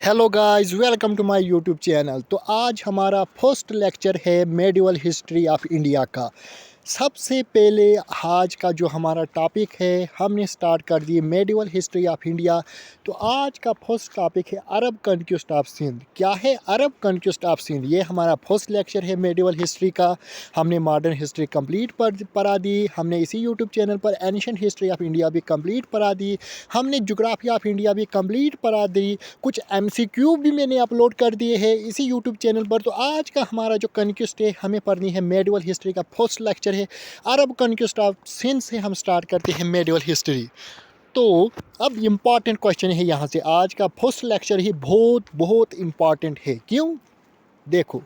Hello guys, welcome to my YouTube channel. तो आज हमारा फर्स्ट लेक्चर है मेडिवल हिस्ट्री ऑफ इंडिया का। सबसे पहले आज का जो हमारा टॉपिक है, हमने स्टार्ट कर दी मेडिवल हिस्ट्री ऑफ इंडिया। तो आज का फर्स्ट टॉपिक है अरब कॉन्क्वेस्ट ऑफ सिंध। क्या है अरब कॉन्क्वेस्ट ऑफ सिंध? ये हमारा फर्स्ट लेक्चर है मेडिवल हिस्ट्री का। हमने मॉडर्न हिस्ट्री कंप्लीट पढ़ा दी, हमने इसी यूट्यूब चैनल पर एंशिएंट हिस्ट्री ऑफ इंडिया भी कंप्लीट पढ़ा दी, हमने ज्योग्राफी ऑफ इंडिया भी कंप्लीट पढ़ा दी, कुछ MCQ भी मैंने अपलोड कर दिए हैं इसी यूट्यूब चैनल पर। तो आज का हमारा जो कॉन्क्वेस्ट है, हमें पढ़नी है मेडिवल हिस्ट्री का फर्स्ट लेक्चर है अरब कॉन्क्वेस्ट ऑफ सिंध से हम स्टार्ट करते हैं मेडिवल हिस्ट्री। तो अब इम्पॉर्टेंट क्वेश्चन है यहाँ से, आज का फर्स्ट लेक्चर ही बहुत बहुत इम्पॉर्टेंट है। क्यों? देखो,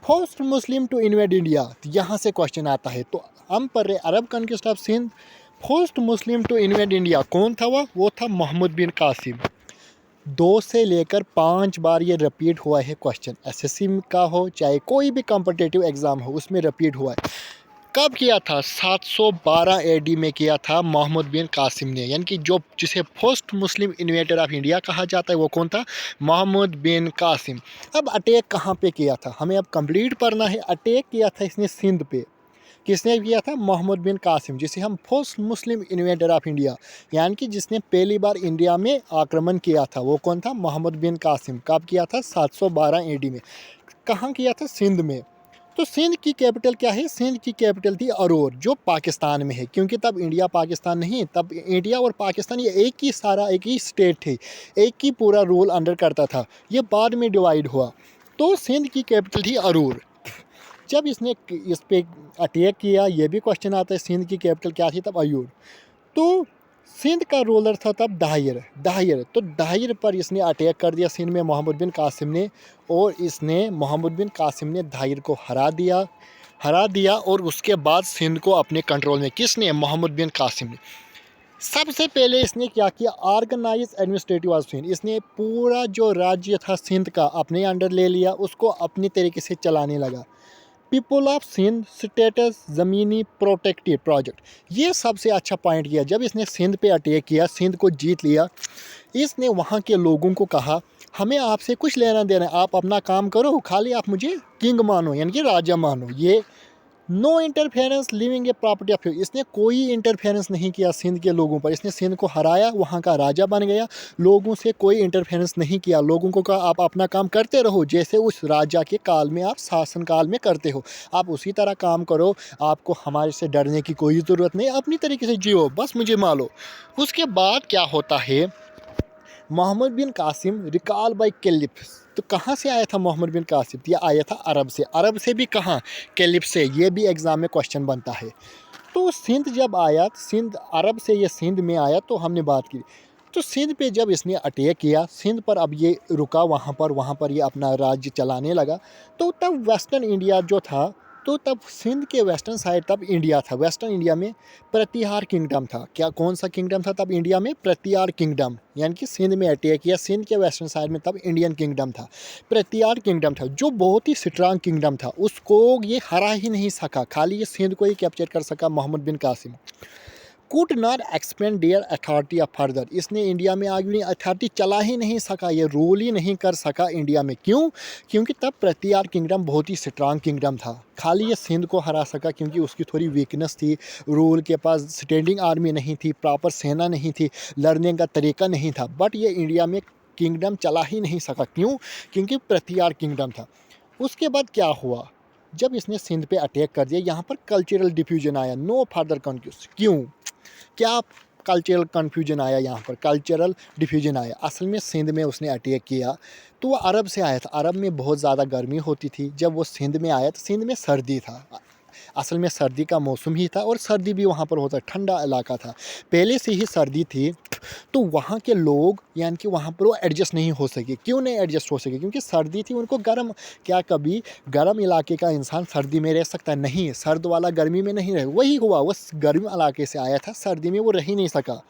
first Muslim to invade India, यहाँ से क्वेश्चन आता है। तो हम पढ़ रहे Arab conquest of Sindh. First Muslim to invade India कौन था? वो था मोहम्मद बिन कासिम। 2 से लेकर 5 बार ये रिपीट हुआ है क्वेश्चन, SSC का हो चाहे कोई भी कॉम्पिटिटिव एग्ज़ाम हो, उसमें रिपीट हुआ है। कब किया था? 712 AD में किया था मोहम्मद बिन कासिम ने, यानी कि जिसे first Muslim invader of India कहा जाता है वो कौन था? मोहम्मद बिन कासिम। अब अटैक कहाँ पे किया था, हमें अब कंप्लीट पढ़ना है। अटैक किया था इसने सिंध पे। किसने किया था? मोहम्मद बिन कासिम, जिसे हम first Muslim invader of India, यानी कि जिसने पहली बार इंडिया में आक्रमण किया था, वो कौन था? मोहम्मद बिन कासिम। कब किया था? 712 AD में। कहाँ किया था? सिंध में। तो सिंध की कैपिटल क्या है? सिंध की कैपिटल थी अरोर, जो पाकिस्तान में है, क्योंकि तब इंडिया पाकिस्तान नहीं, तब इंडिया और पाकिस्तान ये एक ही स्टेट थे, एक ही पूरा रूल अंडर करता था। ये बाद में डिवाइड हुआ। तो सिंध की कैपिटल थी अरोर। जब इसने इस पे अटैक किया, ये भी क्वेश्चन आता है, सिंध की कैपिटल क्या थी तब? अयूर। तो सिंध का रूलर था तब दाहिर। तो दाहिर पर इसने अटैक कर दिया सिंध में मोहम्मद बिन कासिम ने, और मोहम्मद बिन कासिम ने दाहिर को हरा दिया और उसके बाद सिंध को अपने कंट्रोल में किसने? मोहम्मद बिन कासिम ने। सबसे पहले इसने क्या किया? Organize administrative of Sindh. इसने पूरा जो राज्य था सिंध का अपने अंडर ले लिया, उसको अपनी तरीके से चलाने लगा। पीपल ऑफ सिंध स्टेटस ज़मीनी प्रोटेक्टिव प्रोजेक्ट, ये सबसे अच्छा पॉइंट किया। जब इसने सिंध पे अटैक किया, सिंध को जीत लिया, इसने वहाँ के लोगों को कहा हमें आपसे कुछ लेना देना है, आप अपना काम करो, खाली आप मुझे किंग मानो, यानी कि राजा मानो। ये no interference living a property of. इसने कोई इंटरफेरेंस नहीं किया सिंध के लोगों पर। इसने सिंध को हराया, वहाँ का राजा बन गया, लोगों से कोई इंटरफेरेंस नहीं किया। लोगों को कहा आप अपना काम करते रहो, जैसे उस राजा के काल में आप शासन काल में करते हो, आप उसी तरह काम करो, आपको हमारे से डरने की कोई ज़रूरत नहीं, अपनी तरीके से जियो, बस मुझे मानो। उसके बाद क्या होता है? Mohammad bin Qasim recall bye caliph. तो कहाँ से आया था मोहम्मद बिन कासिम? ये आया था अरब से। अरब से भी कहाँ? कैलिफ से। ये भी एग्ज़ाम में क्वेश्चन बनता है। तो सिंध जब आया, सिंध अरब से ये सिंध में आया, तो हमने बात की। तो सिंध पे जब इसने अटैक किया, सिंध पर अब ये रुका, वहाँ पर ये अपना राज्य चलाने लगा। तो तब वेस्टर्न इंडिया जो था, तो तब सिंध के वेस्टर्न साइड तब इंडिया था। वेस्टर्न इंडिया में प्रतिहार किंगडम था। क्या, कौन सा किंगडम था तब इंडिया में? प्रतिहार किंगडम। यानी कि सिंध में अटैक किया, सिंध के वेस्टर्न साइड में तब इंडियन किंगडम था, प्रतिहार किंगडम था, जो बहुत ही स्ट्रांग किंगडम था। उसको ये हरा ही नहीं सका, खाली ये सिंध को ही कैप्चर कर सका Muhammad bin Qasim. Could not expand their authority of further. इसने इंडिया में आगे अथॉरिटी चला ही नहीं सका, ये रूल ही नहीं कर सका इंडिया में। क्यों? क्योंकि तब प्रतिहार किंगडम बहुत ही स्ट्रांग किंगडम था। खाली ये सिंध को हरा सका क्योंकि उसकी थोड़ी वीकनेस थी, रूल के पास स्टैंडिंग आर्मी नहीं थी, प्रॉपर सेना नहीं थी, लड़ने का तरीका नहीं था। बट ये इंडिया में किंगडम चला ही नहीं सका। क्यों? क्योंकि प्रतिहार किंगडम था। उसके बाद क्या हुआ? जब इसने सिंध पे अटैक कर दिया, यहाँ पर कल्चरल डिफ्यूजन आया, नो फर्दर कॉन्क्वेस्ट। क्यों? क्या कल्चरल कन्फ्यूजन आया? यहाँ पर कल्चरल डिफ्यूजन आया। असल में सिंध में उसने अटैक किया तो वो अरब से आया था। अरब में बहुत ज़्यादा गर्मी होती थी। जब वो सिंध में आया तो सिंध में सर्दी था, असल में सर्दी का मौसम ही था, और सर्दी भी वहाँ पर होता, ठंडा इलाका था, पहले से ही सर्दी थी। तो वहाँ के लोग, यानी कि वहाँ पर वो एडजस्ट नहीं हो सके। क्यों नहीं एडजस्ट हो सके? क्योंकि सर्दी थी, उनको गर्म। क्या कभी गर्म इलाके का इंसान सर्दी में रह सकता है? नहीं, सर्द वाला गर्मी में नहीं रहे। वही हुआ, वो गर्म इलाके से आया था, सर्दी में वो रह ही नहीं सका।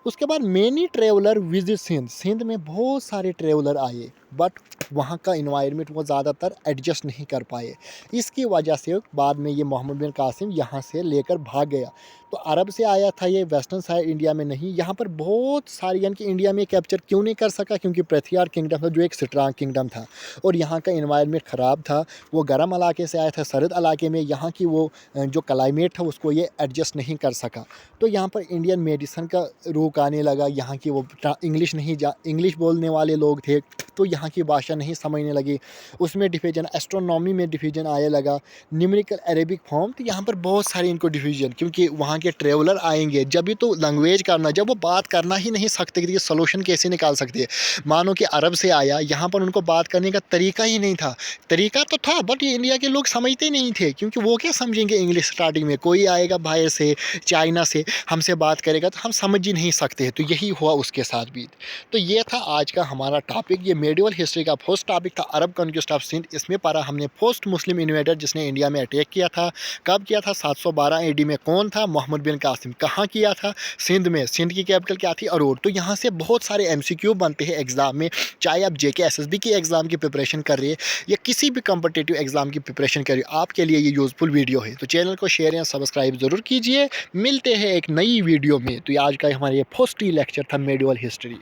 उसके बाद many traveller visit Sindh. Sindh में बहुत सारे ट्रेवलर आए, बट वहाँ का इन्वायरमेंट वो ज़्यादातर एडजस्ट नहीं कर पाए। इसकी वजह से बाद में ये मोहम्मद बिन कासिम यहाँ से लेकर भाग गया। तो अरब से आया था ये, वेस्टर्न साइड इंडिया में नहीं। यहाँ पर बहुत सारी, यानी कि इंडिया में कैप्चर क्यों नहीं कर सका, क्योंकि पृथ्वीराज किंगडम था जो एक स्ट्रांग किंगडम था और यहाँ का इन्वायरमेंट ख़राब था। वो गर्म इलाके से आया था, सर्द इलाके में, यहाँ की वो जो क्लाइमेट था उसको ये एडजस्ट नहीं कर सका। तो यहाँ पर इंडियन मेडिसन का रुख आने लगा। यहाँ की वो इंग्लिश बोलने वाले लोग थे तो यहाँ की भाषा नहीं समझने लगी। उसमें डिवीजन, एस्ट्रोनॉमी में डिवीजन आने लगा, न्यूमेरिकल अरेबिक फॉर्म। तो यहाँ पर बहुत सारे इनको डिवीजन, क्योंकि वहाँ के ट्रेवलर आएंगे जब भी तो लैंग्वेज करना, जब वो बात करना ही नहीं सकते कि ये सोल्यूशन कैसे निकाल सकते हैं। मानो कि अरब से आया, यहाँ पर उनको बात करने का तरीका ही नहीं था। तरीका तो था बट ये इंडिया के लोग समझते नहीं थे, क्योंकि वो क्या समझेंगे इंग्लिश। स्टार्टिंग में कोई आएगा बाहर से, चाइना से, हमसे बात करेगा तो हम समझ ही नहीं सकते हैं। तो यही हुआ उसके साथ भी। तो ये था आज का हमारा टॉपिक। ये मेडिवल हिस्ट्री का फर्स्ट टॉपिक था, अरब कॉन्क्वेस्ट ऑफ सिंध। इसमें पढ़ा हमने फर्स्ट मुस्लिम इन्वेडर जिसने इंडिया में अटैक किया था। कब किया था? 712 AD में। कौन था? मोहम्मद बिन कासिम। कहाँ किया था? सिंध में। सिंध की कैपिटल क्या थी? अरोड़। तो यहाँ से बहुत सारे MCQ बनते हैं एग्जाम में, चाहे आप JK SSB की एग्जाम की प्रिपरेशन कर रहे हैं या किसी भी कॉम्पिटिटिव एग्जाम की प्रिपरेशन कर रहे हो, आपके लिए ये यूजफुल वीडियो है। तो चैनल को शेयर या सब्सक्राइब जरूर कीजिए। मिलते हैं एक नई वीडियो में। तो आज का हमारा ये फर्स्ट लेक्चर था मेडिवल हिस्ट्री।